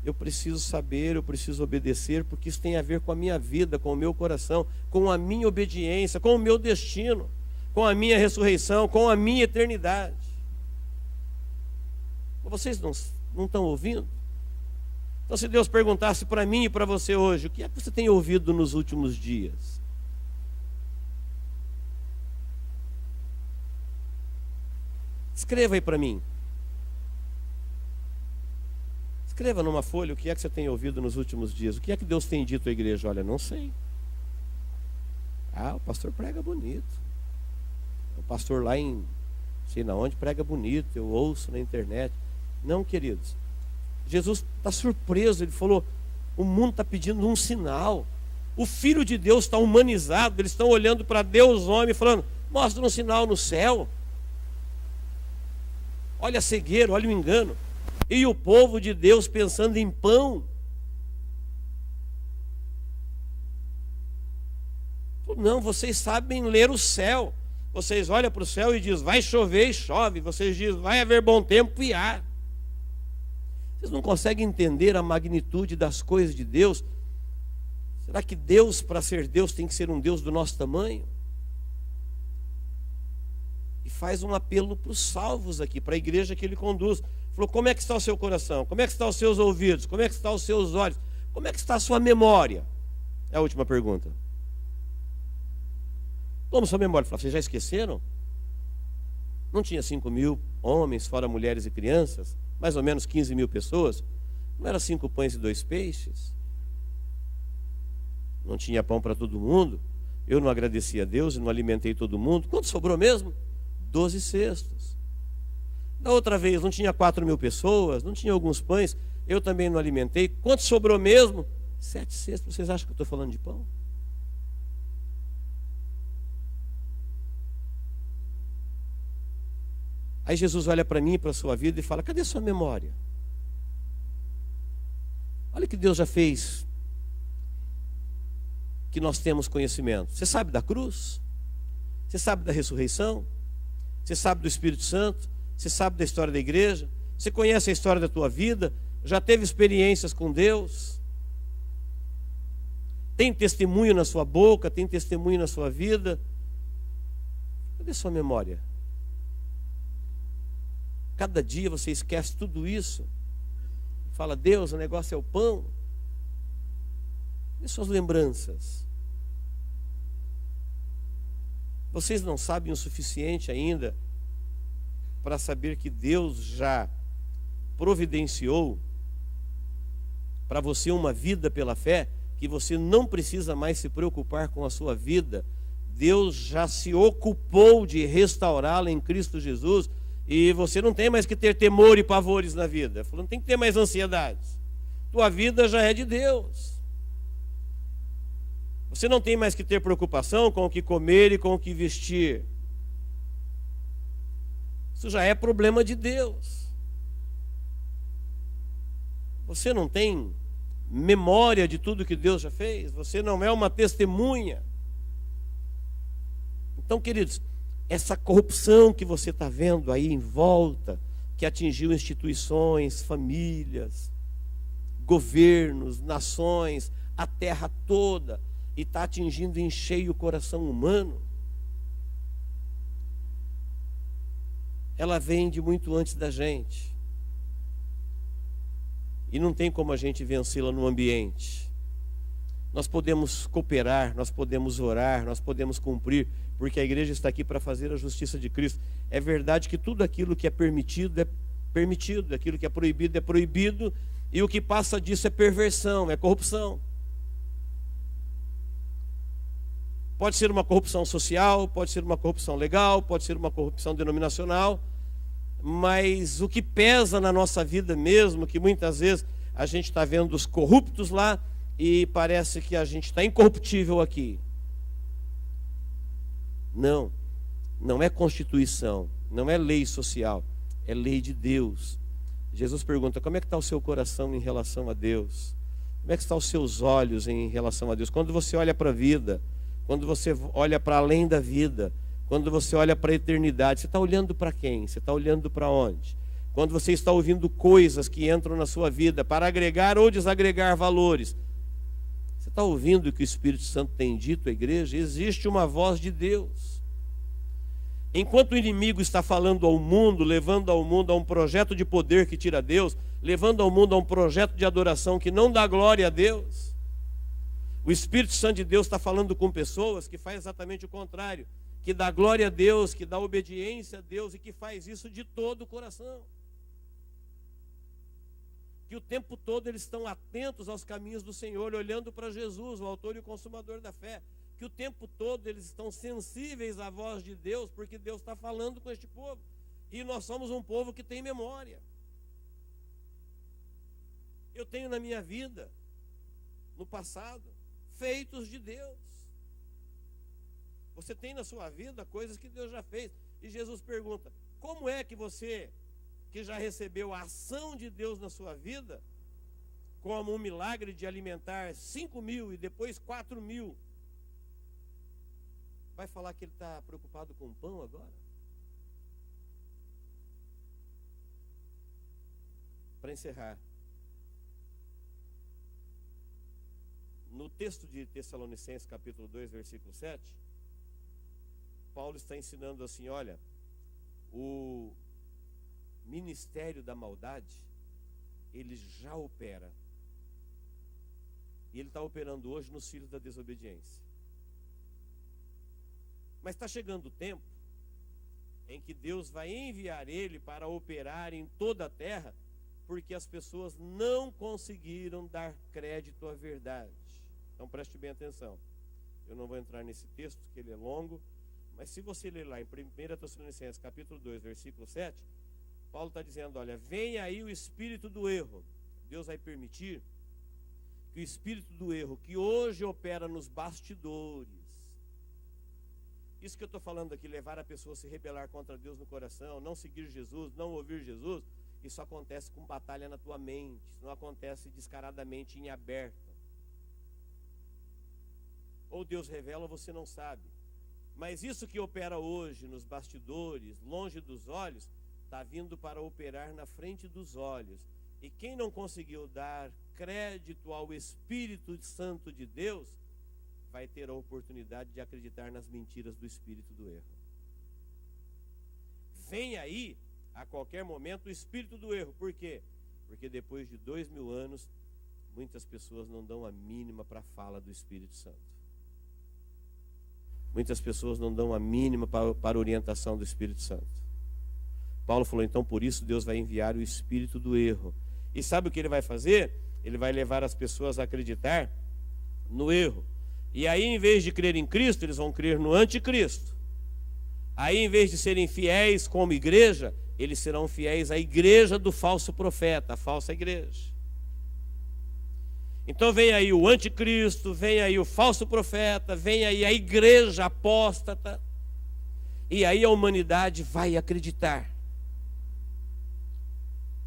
eu preciso saber, eu preciso obedecer, porque isso tem a ver com a minha vida, com o meu coração, com a minha obediência, com o meu destino, com a minha ressurreição, com a minha eternidade. Vocês não estão ouvindo? Então, se Deus perguntasse para mim e para você hoje, o que é que você tem ouvido nos últimos dias? Escreva aí para mim. Escreva numa folha o que é que você tem ouvido nos últimos dias. O que é que Deus tem dito à igreja? Olha, não sei. Ah, o pastor prega bonito. O pastor lá em, sei na onde, prega bonito. Eu ouço na internet. Não, queridos. Jesus está surpreso. Ele falou, o mundo está pedindo um sinal. O Filho de Deus está humanizado. Eles estão olhando para Deus, homem, falando, mostra um sinal no céu. Olha a cegueira, olha o engano. E o povo de Deus pensando em pão. Não, vocês sabem ler o céu. Vocês olham para o céu e dizem, vai chover e chove. Vocês dizem, vai haver bom tempo e há. Vocês não conseguem entender a magnitude das coisas de Deus? Será que Deus, para ser Deus, tem que ser um Deus do nosso tamanho? E faz um apelo para os salvos aqui, para a igreja que ele conduz. Falou, como é que está o seu coração? Como é que estão os seus ouvidos? Como é que estão os seus olhos? Como é que está a sua memória? É a última pergunta. Como sua memória? Vocês já esqueceram? Não tinha 5.000 homens, fora mulheres e crianças? Mais ou menos 15.000 pessoas? Não era 5 pães e 2 peixes? Não tinha pão para todo mundo? Eu não agradeci a Deus e não alimentei todo mundo? Quanto sobrou mesmo? 12 cestos. Da outra vez não tinha 4.000 pessoas, não tinha alguns pães, eu também não alimentei. Quanto sobrou mesmo? 7 cestos. Vocês acham que eu estou falando de pão? Aí Jesus olha para mim e para a sua vida e fala, cadê sua memória? Olha que Deus já fez, que nós temos conhecimento. Você sabe da cruz? Você sabe da ressurreição? Você sabe do Espírito Santo? Você sabe da história da igreja? Você conhece a história da tua vida? Já teve experiências com Deus? Tem testemunho na sua boca? Tem testemunho na sua vida? Cadê sua memória? Cada dia você esquece tudo isso. Fala, Deus, o negócio é o pão. E suas lembranças? Vocês não sabem o suficiente ainda para saber que Deus já providenciou para você uma vida pela fé, que você não precisa mais se preocupar com a sua vida. Deus já se ocupou de restaurá-la em Cristo Jesus. E você não tem mais que ter temor e pavores na vida. Não tem que ter mais ansiedades. Tua vida já é de Deus. Você não tem mais que ter preocupação com o que comer e com o que vestir. Isso já é problema de Deus. Você não tem memória de tudo que Deus já fez. Você não é uma testemunha. Então, queridos, essa corrupção que você está vendo aí em volta, que atingiu instituições, famílias, governos, nações, a terra toda, e está atingindo em cheio o coração humano, ela vem de muito antes da gente. E não tem como a gente vencê-la no ambiente. Nós podemos cooperar, nós podemos orar, nós podemos cumprir, porque a igreja está aqui para fazer a justiça de Cristo. É verdade que tudo aquilo que é permitido, aquilo que é proibido, e o que passa disso é perversão, é corrupção. Pode ser uma corrupção social, pode ser uma corrupção legal, pode ser uma corrupção denominacional, mas o que pesa na nossa vida mesmo, que muitas vezes a gente está vendo os corruptos lá, e parece que a gente está incorruptível aqui. Não, não é constituição, não é lei social, é lei de Deus. Jesus pergunta, como é que está o seu coração em relação a Deus? Como é que estão os seus olhos em relação a Deus? Quando você olha para a vida, quando você olha para além da vida, quando você olha para a eternidade, você está olhando para quem? Você está olhando para onde? quando você está ouvindo coisas que entram na sua vida para agregar ou desagregar valores, você está ouvindo o que o Espírito Santo tem dito à igreja? Existe uma voz de Deus. Enquanto o inimigo está falando ao mundo, levando ao mundo a um projeto de poder que tira Deus, levando ao mundo a um projeto de adoração que não dá glória a Deus, o Espírito Santo de Deus está falando com pessoas que faz exatamente o contrário, que dá glória a Deus, que dá obediência a Deus e que faz isso de todo o coração. Que o tempo todo eles estão atentos aos caminhos do Senhor, olhando para Jesus, o autor e o consumador da fé. Que o tempo todo eles estão sensíveis à voz de Deus, porque Deus está falando com este povo. E nós somos um povo que tem memória. Eu tenho na minha vida, no passado, feitos de Deus. Você tem na sua vida coisas que Deus já fez. E Jesus pergunta: como é que você, que já recebeu a ação de Deus na sua vida, como um milagre de alimentar 5.000 e depois 4.000, vai falar que ele está preocupado com o pão agora? Para encerrar, no texto de Tessalonicenses capítulo 2, versículo 7, Paulo está ensinando assim: olha, o ministério da maldade, ele já opera. E ele está operando hoje nos filhos da desobediência. Mas está chegando o tempo em que Deus vai enviar ele para operar em toda a terra, porque as pessoas não conseguiram dar crédito à verdade. Então preste bem atenção. Eu não vou entrar nesse texto, porque ele é longo, mas se você ler lá em 1 Tessalonicenses capítulo 2, versículo 7, Paulo está dizendo: olha, vem aí o espírito do erro. Deus vai permitir que o espírito do erro, que hoje opera nos bastidores, isso que eu estou falando aqui, levar a pessoa a se rebelar contra Deus no coração, não seguir Jesus, não ouvir Jesus, isso acontece com batalha na tua mente, isso não acontece descaradamente em aberto. Ou Deus revela, você não sabe. Mas isso que opera hoje nos bastidores, longe dos olhos, está vindo para operar na frente dos olhos. E quem não conseguiu dar crédito ao Espírito Santo de Deus, vai ter a oportunidade de acreditar nas mentiras do espírito do erro. Vem aí, a qualquer momento, o espírito do erro. Por quê? Porque depois de 2000 anos, muitas pessoas não dão a mínima para a fala do Espírito Santo. Muitas pessoas não dão a mínima para a orientação do Espírito Santo. Paulo falou: então por isso Deus vai enviar o espírito do erro. E sabe o que ele vai fazer? Ele vai levar as pessoas a acreditar no erro. E aí, em vez de crer em Cristo, eles vão crer no anticristo. Aí, em vez de serem fiéis como igreja, eles serão fiéis à igreja do falso profeta, a falsa igreja. Então vem aí o anticristo, vem aí o falso profeta, vem aí a igreja apóstata. E aí a humanidade vai acreditar.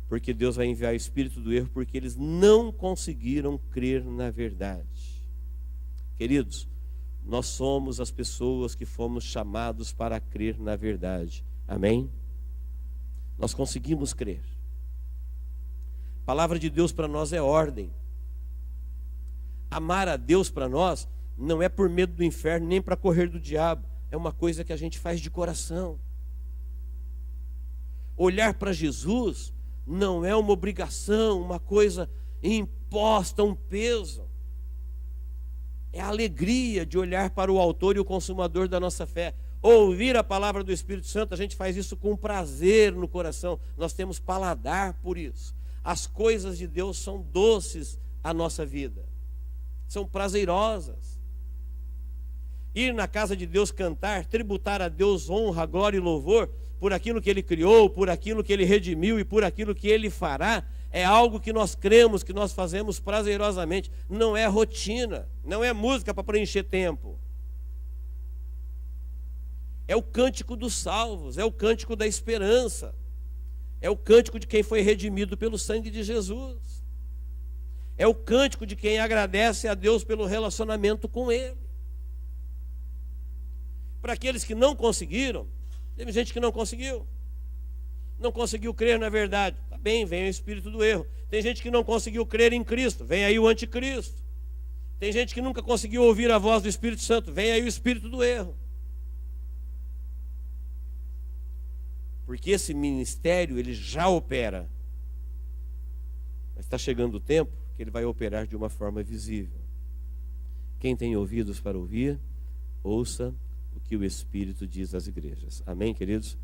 Porque Deus vai enviar o espírito do erro, porque eles não conseguiram crer na verdade. Queridos, nós somos as pessoas que fomos chamados para crer na verdade. Amém? Nós conseguimos crer. A palavra de Deus para nós é ordem. Amar a Deus para nós não é por medo do inferno, nem para correr do diabo. É uma coisa que a gente faz de coração. Olhar para Jesus não é uma obrigação, uma coisa imposta, um peso. É a alegria de olhar para o autor e o consumador da nossa fé. Ouvir a palavra do Espírito Santo, a gente faz isso com prazer no coração. Nós temos paladar por isso. As coisas de Deus são doces à nossa vida. São prazerosas. Ir na casa de Deus cantar, tributar a Deus honra, glória e louvor, por aquilo que Ele criou, por aquilo que Ele redimiu e por aquilo que Ele fará, é algo que nós cremos, que nós fazemos prazerosamente. Não é rotina, não é música para preencher tempo. É o cântico dos salvos, é o cântico da esperança, é o cântico de quem foi redimido pelo sangue de Jesus. É o cântico de quem agradece a Deus pelo relacionamento com Ele. Para aqueles que não conseguiram, teve gente que não conseguiu. não conseguiu crer na verdade. Tá bem, vem o espírito do erro. Tem gente que não conseguiu crer em Cristo, vem aí o anticristo. Tem gente que nunca conseguiu ouvir a voz do Espírito Santo, vem aí o espírito do erro. Porque esse ministério, ele já opera. Mas está chegando o tempo que ele vai operar de uma forma visível. Quem tem ouvidos para ouvir, ouça o que o Espírito diz às igrejas. Amém, queridos?